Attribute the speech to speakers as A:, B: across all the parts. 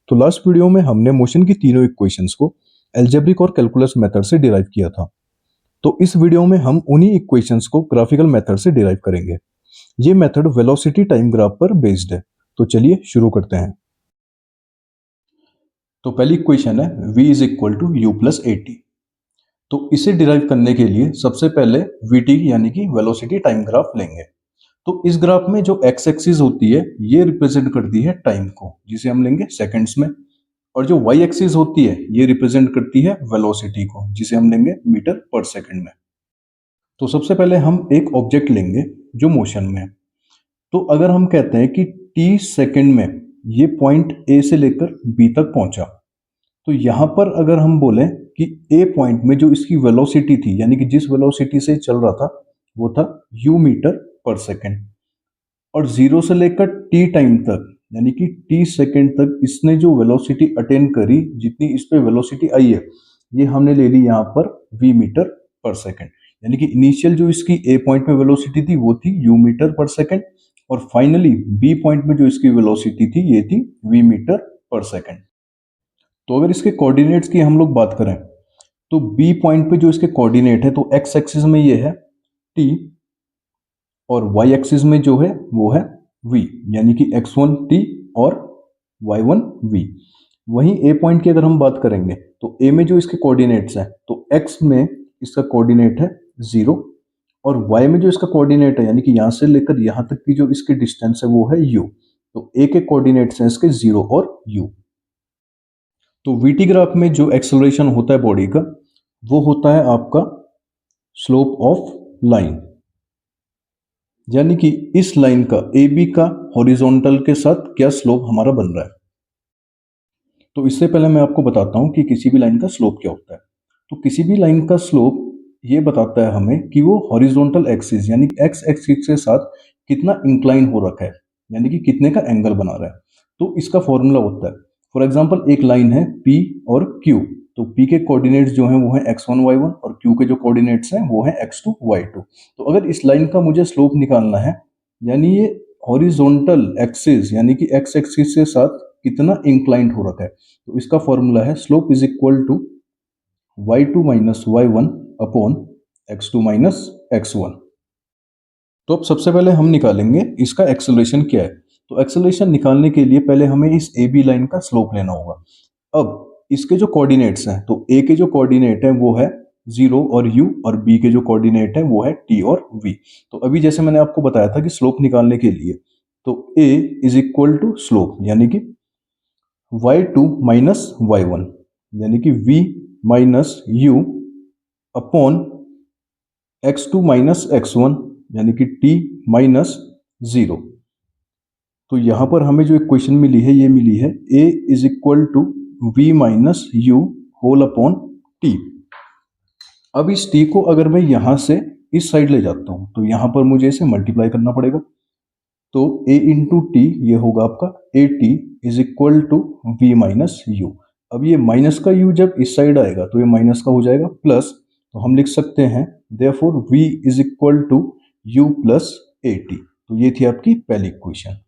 A: तो last video में हमने मोशन की तीनों इक्वेशंस को अलजेब्रिक और कैलकुलस मेथड से डिराइव किया था। तो इस वीडियो में हम उन्हीं इक्वेशंस को ग्राफिकल मेथड से डिराइव करेंगे। ये मेथड वेलोसिटी टाइम ग्राफ पर बेस्ड है। तो चलिए शुरू करते हैं। तो पहली इक्वेशन है v is equal to u plus a t. तो इसे डिराइव करने के लिए सबसे पहले vt यानी कि वेलोसिटी टाइम ग्राफ लेंगे। तो इस ग्राफ में जो एक्स एक्सिस होती है ये रिप्रेजेंट करती है टाइम को, जिसे हम लेंगे सेकंड्स में, और जो वाई एक्सिस होती है ये रिप्रेजेंट करती है वेलोसिटी को, जिसे हम लेंगे मीटर पर सेकंड में। तो सबसे पहले हम एक ऑब्जेक्ट लेंगे जो मोशन में है। तो अगर हम कहते हैं कि टी सेकंड में ये पॉइंट ए से लेकर बी तक पहुंचा, तो यहां पर अगर हम बोलें कि ए पॉइंट में जो इसकी वेलोसिटी थी, यानी कि जिस वेलोसिटी से चल रहा था, वो था यू मीटर पर सेकंड, और जीरो से लेकर टी टाइम तक यानी कि टी सेकंड तक इसने जो वेलोसिटी अटेन करी, जितनी इस पे वेलोसिटी आई है, ये हमने ले ली यहाँ पर वी मीटर पर सेकंड। यानी कि इनिशियल जो इसकी ए पॉइंट में वेलोसिटी थी वो थी यू मीटर पर सेकंड, और फाइनली बी पॉइंट में जो इसकी वेलोसिटी थी ये थी वी मीटर पर सेकंड। तो अगर इसके कोऑर्डिनेट्स की हम लोग बात करें, तो बी पॉइंट पे जो इसके कोऑर्डिनेट है, तो एक्स एक्सिस में ये है टी, और वाई एक्सिस में जो है वो है v, यानी कि x1 t और y1 v। वहीं a पॉइंट की अगर हम बात करेंगे, तो a में जो इसके कोऑर्डिनेट्स हैं, तो x में इसका कोऑर्डिनेट है 0, और y में जो इसका कोऑर्डिनेट है, यानी कि यहां से लेकर यहां तक की जो इसकी डिस्टेंस है वो है u। तो a के कोऑर्डिनेट्स हैं इसके 0 और u। तो vt ग्राफ में जो एक्सेलरेशन होता है बॉडी का, वो होता है आपका स्लोप ऑफ लाइन, यानी कि इस लाइन का ए बी का हॉरिजॉन्टल के साथ क्या स्लोप हमारा बन रहा है। तो इससे पहले मैं आपको बताता हूं कि किसी भी लाइन का स्लोप क्या होता है। तो किसी भी लाइन का स्लोप ये बताता है हमें कि वो हॉरिजॉन्टल एक्सिस यानी एक्स एक्सिस के साथ कितना इंक्लाइन हो रखा है, यानी कि कितने का एंगल बना रहा है। तो इसका फॉर्मूला होता है, फॉर एग्जाम्पल एक लाइन है P और Q। तो P के कोऑर्डिनेट्स जो हैं वो है x1 y1, और Q के जो कोऑर्डिनेट्स हैं वो है x2 y2। तो अगर इस लाइन का मुझे स्लोप निकालना है, यानी ये हॉरिजॉन्टल एक्सिस यानी कि x एक्सिस के साथ कितना इंक्लाइंड हो रखा है, तो इसका फॉर्मूला है slope is equal to y2 minus y1 upon x2 minus x1। तो अब सबसे पहले हम निकालेंगे इसका एक्सेलरेशन क्या है। तो एक्सेलरेशन निकालने के लिए पहले हमें इस ए बी लाइन का स्लोप लेना होगा। अब इसके जो कोऑर्डिनेट्स हैं, तो ए के जो कोऑर्डिनेट है वो है 0 और u, और b के जो कोऑर्डिनेट है वो है t और v। तो अभी जैसे मैंने आपको बताया था कि स्लोप निकालने के लिए, तो a is equal to slope यानी कि y2 माइनस y1, यानी कि v minus u upon x2 minus x1, यानी कि t माइनस 0। तो यहां पर हमें जो इक्वेशन मिली है ये मिली है a is equal to v minus u whole upon t। अब इस t को अगर मैं यहां से इस साइड ले जाता हूं, तो यहां पर मुझे इसे मल्टीप्लाई करना पड़ेगा। तो a इंटू टी ये होगा आपका a t is equal to v minus u. अब ये माइनस का u जब इस साइड आएगा तो ये माइनस का हो जाएगा प्लस, तो हम लिख सकते हैं therefore v is equal to u plus a t. तो ये थी आपकी पहली इक्वेशन।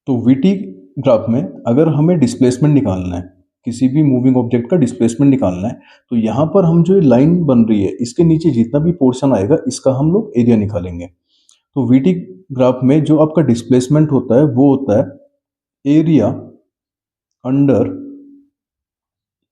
A: तो वीटी ग्राफ में अगर हमें डिस्प्लेसमेंट निकालना है, किसी भी मूविंग ऑब्जेक्ट का डिस्प्लेसमेंट निकालना है, तो यहाँ पर हम जो लाइन बन रही है इसके नीचे जितना भी पोर्शन आएगा इसका हम लोग एरिया निकालेंगे। तो वीटी ग्राफ में जो आपका डिस्प्लेसमेंट होता है वो होता है area under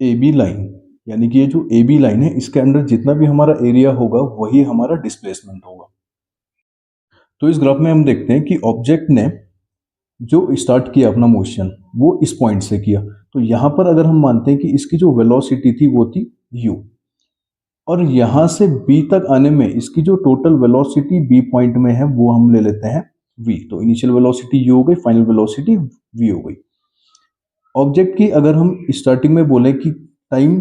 A: A B line, यानी कि ये जो ए बी लाइन है इसके अंडर जितना भी हमारा एरिया होगा वही हमारा डिस्प्लेसमेंट होगा। तो इस ग्राफ में हम देखते हैं कि ऑब्जेक्ट ने जो स्टार्ट किया अपना मोशन वो इस पॉइंट से किया। तो यहां पर अगर हम मानते हैं कि इसकी जो वेलोसिटी थी वो थी u, और यहां से b तक आने में इसकी जो टोटल वेलोसिटी b पॉइंट में है वो हम ले लेते हैं v। तो इनिशियल वेलोसिटी u हो गई, फाइनल वेलोसिटी v हो गई। ऑब्जेक्ट की अगर हम स्टार्टिंग में बोले कि टाइम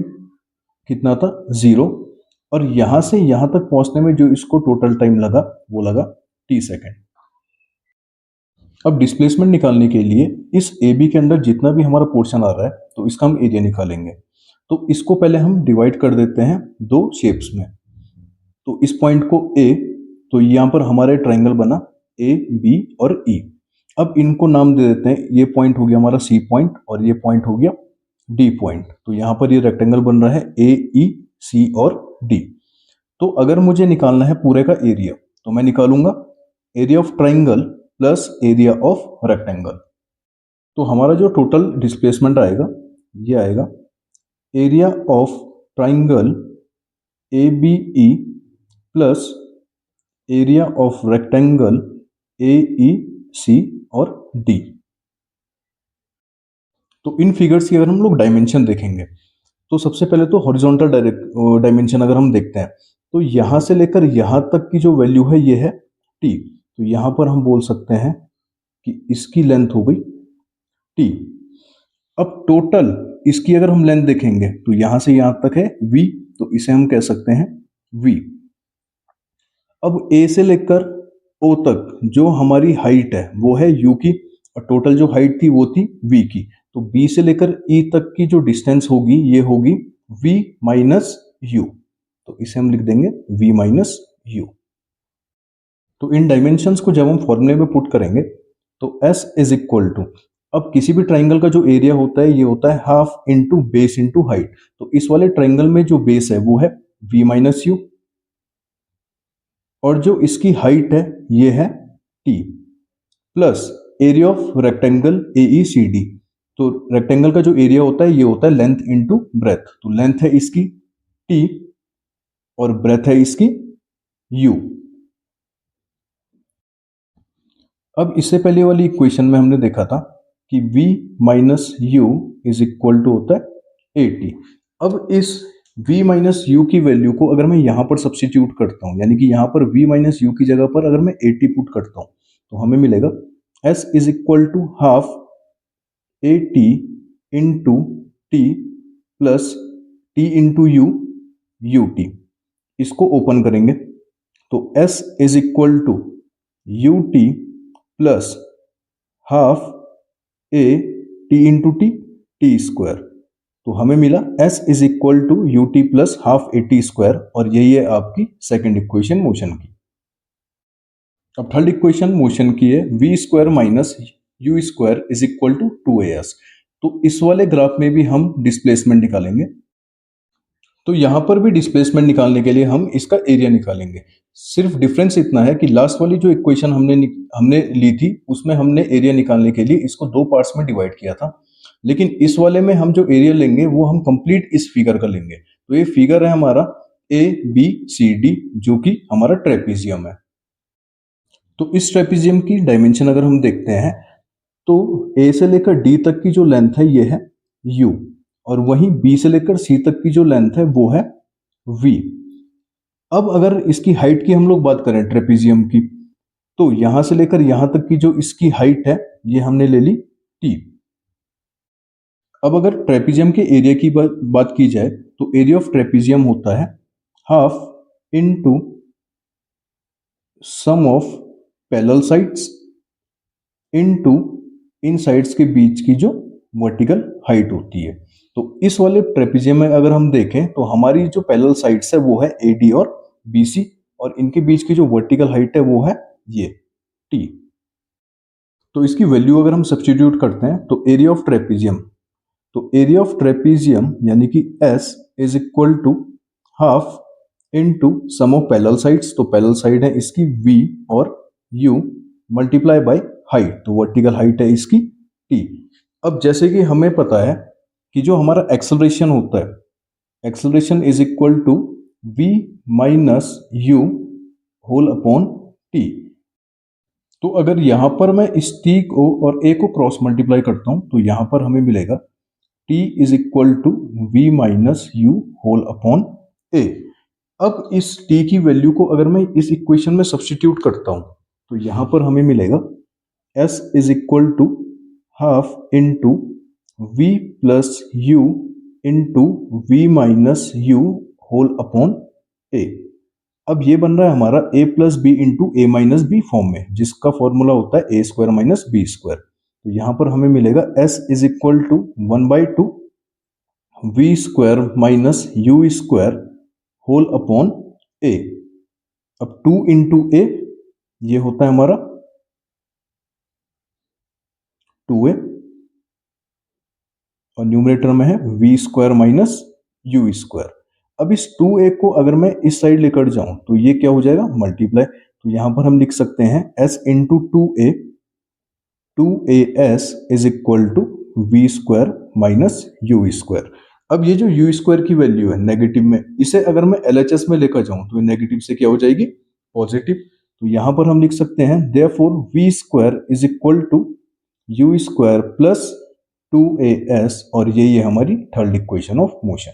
A: कितना था 0, और यहां से यहां तक पहुंचने में जो इसको टोटल टाइम लगा वो लगा t सेकेंड। अब डिस्प्लेसमेंट निकालने के लिए इस ए बी के अंदर जितना भी हमारा पोर्शन आ रहा है तो इसका हम एरिया निकालेंगे। तो इसको पहले हम डिवाइड कर देते हैं दो शेप्स में। तो इस पॉइंट को ए, तो यहाँ पर हमारे ट्राइंगल बना ए बी और ई। अब इनको नाम दे देते हैं, ये पॉइंट हो गया हमारा सी पॉइंट और ये पॉइंट हो गया डी पॉइंट। तो यहाँ पर ये रेक्टेंगल बन रहा है ए ई सी और डी। तो अगर मुझे निकालना है पूरे का एरिया, तो मैं निकालूंगा area of triangle plus area of rectangle. तो हमारा जो टोटल डिस्प्लेसमेंट आएगा ये आएगा area of triangle A B E plus area of rectangle A E C और डी। तो इन फिगर्स की अगर हम लोग डायमेंशन देखेंगे, तो सबसे पहले तो हॉरिजॉन्टल डायमेंशन अगर हम देखते हैं, तो यहां से लेकर यहां तक की जो वैल्यू है ये है टी। तो यहां पर हम बोल सकते हैं कि इसकी लेंथ हो गई टी। अब टोटल इसकी अगर हम लेंथ देखेंगे तो यहां से यहां तक है v, तो इसे हम कह सकते हैं v। अब a से लेकर o तक जो हमारी हाइट है वो है u की, और टोटल जो हाइट थी वो थी v की। तो b से लेकर e तक की जो डिस्टेंस होगी ये होगी v माइनस u। तो इसे हम लिख देंगे v माइनस u। तो इन डायमेंशंस को जब हम फॉर्मूले में पुट करेंगे तो s इज इक्वल टू, अब किसी भी ट्राइंगल का जो एरिया होता है ये होता है half into base into height. तो इस वाले ट्राइंगल में जो बेस है वो है v माइनस यू, और जो इसकी हाइट है ये है t, plus area of rectangle A E C D. तो रेक्टेंगल का जो एरिया होता है ये होता है लेंथ इंटू ब्रेथ। तो लेंथ है इसकी t और ब्रेथ है इसकी u। अब इससे पहले वाली इक्वेशन में हमने देखा था कि v minus u is equal to होता है 80। अब इस v माइनस यू की वैल्यू को अगर मैं यहां पर सब्स्टिट्यूट करता हूं, यानी कि यहां पर v माइनस यू की जगह पर अगर मैं 80 पुट करता हूं, तो हमें मिलेगा s is equal to half 80 into t plus t into u u t. इसको ओपन करेंगे तो s is equal to u t plus half a t into t t square. तो हमें मिला s is equal to u t plus half a t square, और यही है आपकी सेकेंड इक्वेशन मोशन की। अब थर्ड इक्वेशन मोशन की है v square minus u square is equal to 2as। तो इस वाले ग्राफ में भी हम डिस्प्लेसमेंट निकालेंगे। तो यहां पर भी डिस्प्लेसमेंट निकालने के लिए हम इसका एरिया निकालेंगे। सिर्फ डिफरेंस इतना है कि लास्ट वाली जो इक्वेशन हमने ली थी उसमें हमने एरिया निकालने के लिए इसको दो पार्ट्स में डिवाइड किया था, लेकिन इस वाले में हम जो एरिया लेंगे वो हम कंप्लीट इस फिगर का लेंगे। तो ये फिगर है हमारा ए बी सी डी, जो कि हमारा ट्रेपीजियम है। तो इस ट्रेपीजियम की डायमेंशन अगर हम देखते हैं तो ए से लेकर डी तक की जो लेंथ है ये है यू, और वहीं बी से लेकर सी तक की जो लेंथ है वो है v। अब अगर इसकी हाइट की हम लोग बात करें ट्रेपीजियम की, तो यहां से लेकर यहां तक की जो इसकी हाइट है ये हमने ले ली t। अब अगर ट्रेपीजियम के एरिया की बात की जाए तो एरिया ऑफ ट्रेपीजियम होता है half into sum of parallel sides into इन साइड्स के बीच की जो वर्टिकल हाइट होती है। तो इस वाले ट्रेपीजियम में अगर हम देखें तो हमारी जो पैरेलल साइड्स है वो है AD और BC, और इनके बीच की जो वर्टिकल हाइट है वो है ये T। तो इसकी वैल्यू अगर हम सब्स्टिट्यूट करते हैं तो एरिया ऑफ ट्रेपीजियम, तो एरिया ऑफ ट्रेपीजियम यानी कि S is equal to half into sum of parallel sides. तो पैरेलल साइड है इसकी V और U मल्टीप्लाई बाय हाइट, तो वर्टिकल हाइट है इसकी T। अब जैसे कि हमें पता है कि जो हमारा एक्सेलरेशन होता है, acceleration is equal to v minus u whole upon t. तो अगर यहां पर मैं इस t को और a को क्रॉस मल्टीप्लाई करता हूं तो यहां पर हमें मिलेगा t is equal to v minus u whole upon a। अब इस t की वैल्यू को अगर मैं इस इक्वेशन में सब्स्टिट्यूट करता हूं तो यहां पर हमें मिलेगा s is equal to half into v plus u into v minus u whole upon a। अब ये बन रहा है हमारा a plus b into a minus b form में, जिसका फॉर्मूला होता है a square minus b square. तो यहां पर हमें मिलेगा s is equal to 1/2 v square minus u square whole upon a। अब 2 इंटू ए ये होता है हमारा 2a और न्यूमरेटर में है v square minus u square. अब इस 2a को अगर मैं इस साइड लेकर जाऊं तो ये क्या हो जाएगा, मल्टीप्लाई। तो यहां पर हम लिख सकते हैं s into 2as is equal to v square minus u square. अब ये जो u स्क्वायर की वैल्यू है नेगेटिव में, इसे अगर मैं LHS में लेकर जाऊं तो नेगेटिव से क्या हो जाएगी, पॉजिटिव। तो यहां पर हम लिख सकते हैं therefore v square is equal to u square plus 2as, और यही है हमारी थर्ड इक्वेशन ऑफ मोशन।